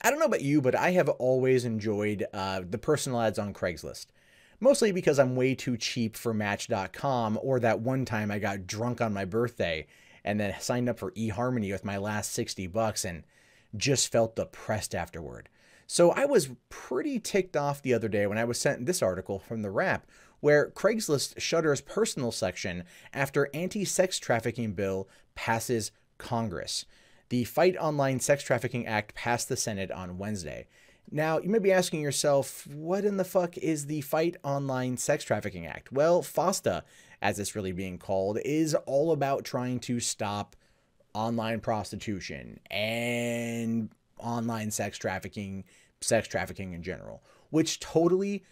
I don't know about you, but I have always enjoyed the personal ads on Craigslist. Mostly because I'm way too cheap for Match.com, or that one time I got drunk on my birthday and then signed up for eHarmony with my last 60 bucks and just felt depressed afterward. So I was pretty ticked off the other day when I was sent this article from The Wrap, where Craigslist shutters personal section after anti-sex trafficking bill passes Congress. The Fight Online Sex Trafficking Act passed the Senate on Wednesday. Now, you may be asking yourself, what in the fuck is the Fight Online Sex Trafficking Act? Well, FOSTA, as it's really being called, is all about trying to stop online prostitution and online sex trafficking in general, which totally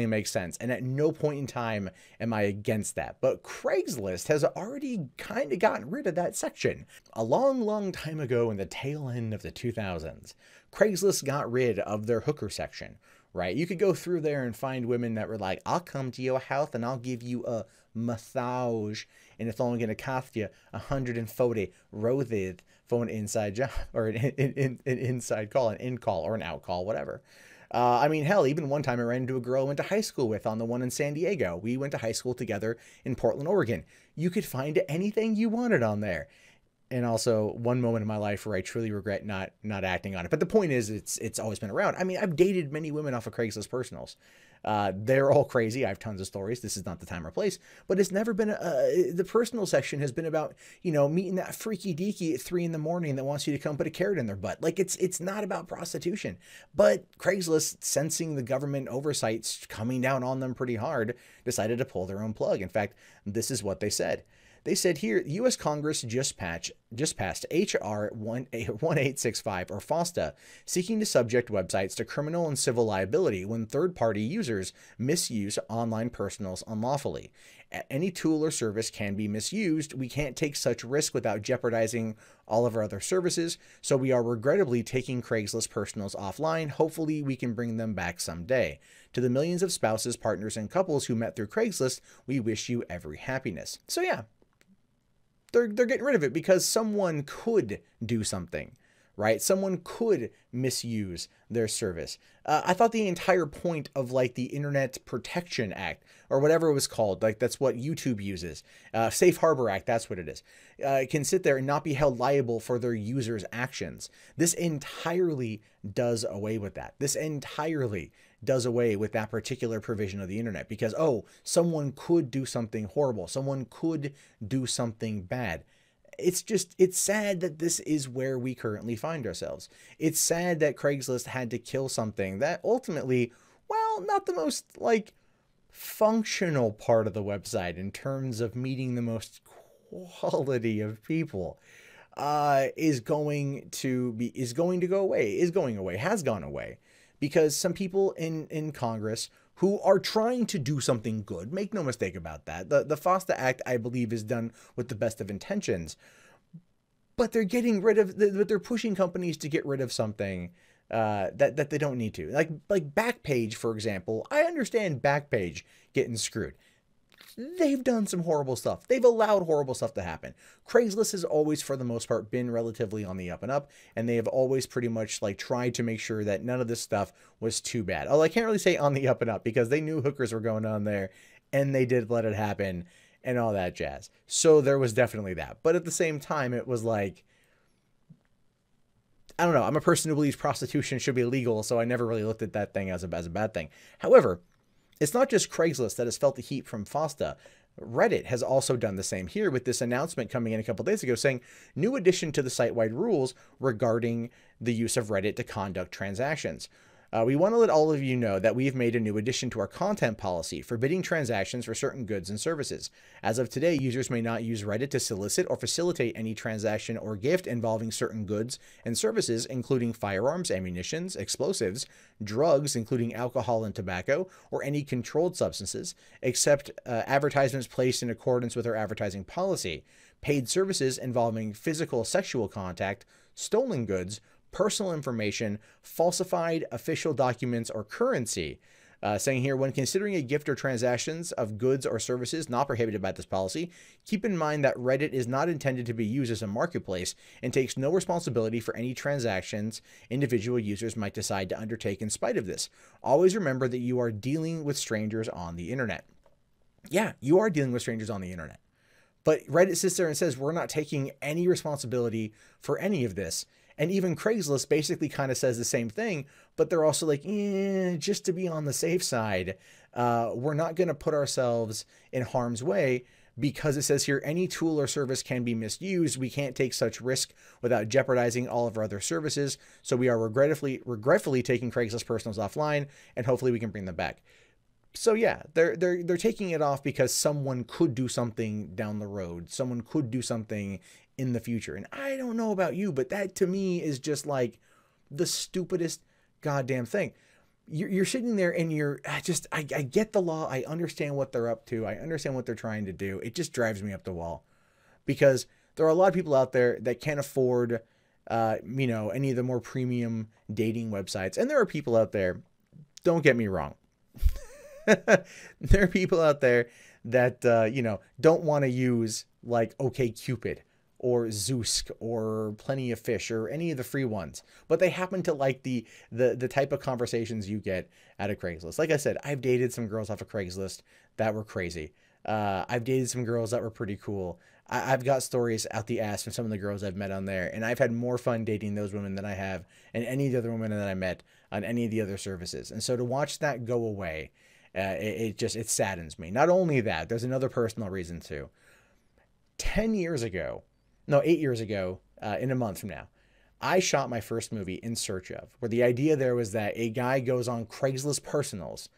makes sense. And at no point in time am I against that. But Craigslist has already kind of gotten rid of that section. A long time ago in the tail end of the 2000s, Craigslist got rid of their hooker section, right? You could go through there and find women that were like, I'll come to your house and I'll give you a massage, and it's only going to cost you 140 roses for an inside job, or an inside call, an in call, or an out call, whatever. I mean, hell, even one time I ran into a girl I went to high school with on the one in San Diego. We went to high school together in Portland, Oregon. You could find anything you wanted on there. And also one moment in my life where I truly regret not acting on it. But the point is, it's always been around. I mean, I've dated many women off of Craigslist personals. They're all crazy. I have tons of stories. This is not the time or place, but it's never been the personal section has been about, you know, meeting that freaky deaky at 3 a.m. that wants you to come put a carrot in their butt. Like it's not about prostitution, but Craigslist, sensing the government oversights coming down on them pretty hard, decided to pull their own plug. In fact, this is what they said. They said here, U.S. Congress just passed H.R. 1865, or FOSTA, seeking to subject websites to criminal and civil liability when third-party users misuse online personals unlawfully. Any tool or service can be misused. We can't take such risk without jeopardizing all of our other services, so we are regrettably taking Craigslist personals offline. Hopefully, we can bring them back someday. To the millions of spouses, partners, and couples who met through Craigslist, we wish you every happiness. So yeah. They're getting rid of it because someone could do something, right? Someone could misuse their service. I thought the entire point of like the Internet Protection Act or whatever it was called, like that's what YouTube uses, Safe Harbor Act, that's what it is, can sit there and not be held liable for their users' actions. This entirely does away with that. This entirely does away with that particular provision of the internet because, oh, someone could do something horrible. Someone could do something bad. It's sad that this is where we currently find ourselves. It's sad that Craigslist had to kill something that ultimately, well, not the most like functional part of the website in terms of meeting the most quality of people, is going to go away, has gone away. Because some people in Congress who are trying to do something good, make no mistake about that. The FOSTA Act, I believe, is done with the best of intentions, but they're getting rid of, they're pushing companies to get rid of something that they don't need to. Like Backpage, for example. I understand Backpage getting screwed. They've done some horrible stuff. They've allowed horrible stuff to happen. Craigslist has always, for the most part, been relatively on the up and up, and they have always pretty much like tried to make sure that none of this stuff was too bad. Although I can't really say on the up and up because they knew hookers were going on there, and they did let it happen and all that jazz. So there was definitely that. But at the same time, it was like, I don't know. I'm a person who believes prostitution should be illegal, so I never really looked at that thing as a bad thing. However, it's not just Craigslist that has felt the heat from FOSTA. Reddit has also done the same here with this announcement coming in a couple days ago saying new addition to the site-wide rules regarding the use of Reddit to conduct transactions. We want to let all of you know that we've made a new addition to our content policy, forbidding transactions for certain goods and services. As of today, users may not use Reddit to solicit or facilitate any transaction or gift involving certain goods and services, including firearms, ammunition, explosives, drugs, including alcohol and tobacco, or any controlled substances, except advertisements placed in accordance with our advertising policy, paid services involving physical sexual contact, stolen goods, personal information, falsified official documents or currency, Saying here, when considering a gift or transactions of goods or services not prohibited by this policy, keep in mind that Reddit is not intended to be used as a marketplace and takes no responsibility for any transactions individual users might decide to undertake in spite of this. Always remember that you are dealing with strangers on the internet. Yeah, you are dealing with strangers on the internet. But Reddit sits there and says, we're not taking any responsibility for any of this. And even Craigslist basically kind of says the same thing, but they're also like, just to be on the safe side, we're not going to put ourselves in harm's way because it says here, any tool or service can be misused. We can't take such risk without jeopardizing all of our other services. So we are regretfully taking Craigslist personals offline, and hopefully we can bring them back. So yeah, they're taking it off because someone could do something down the road. Someone could do something in the future. And I don't know about you, but that to me is just like the stupidest goddamn thing. You're sitting there and I get the law. I understand what they're up to. I understand what they're trying to do. It just drives me up the wall because there are a lot of people out there that can't afford, any of the more premium dating websites. And there are people out there, don't get me wrong. There are people out there that, don't want to use like OkCupid or Zeusk or Plenty of Fish or any of the free ones, but they happen to like the type of conversations you get out of Craigslist. Like I said, I've dated some girls off of Craigslist that were crazy. I've dated some girls that were pretty cool. I've got stories out the ass from some of the girls I've met on there, and I've had more fun dating those women than I have and any of the other women that I met on any of the other services. And so to watch that go away, it saddens me. Not only that, there's another personal reason too. 8 years ago, in a month from now, I shot my first movie, In Search Of, where the idea there was that a guy goes on Craigslist Personals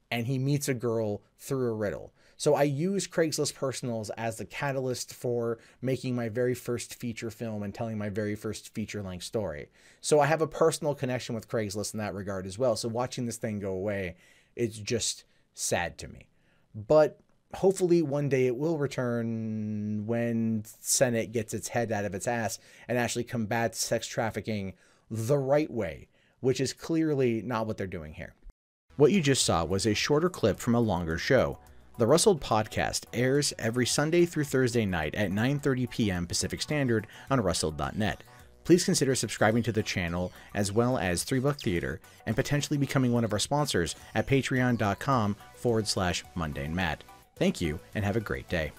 and he meets a girl through a riddle. So I used Craigslist Personals as the catalyst for making my very first feature film and telling my very first feature-length story. So I have a personal connection with Craigslist in that regard as well. So watching this thing go away, it's just sad to me. But hopefully one day it will return when Senate gets its head out of its ass and actually combats sex trafficking the right way, which is clearly not what they're doing here. What you just saw was a shorter clip from a longer show. The Rustled Podcast airs every Sunday through Thursday night at 9:30 p.m. Pacific Standard on rustled.net. Please consider subscribing to the channel as well as 3 Buck Theater and potentially becoming one of our sponsors at patreon.com/MundaneMatt. Thank you and have a great day.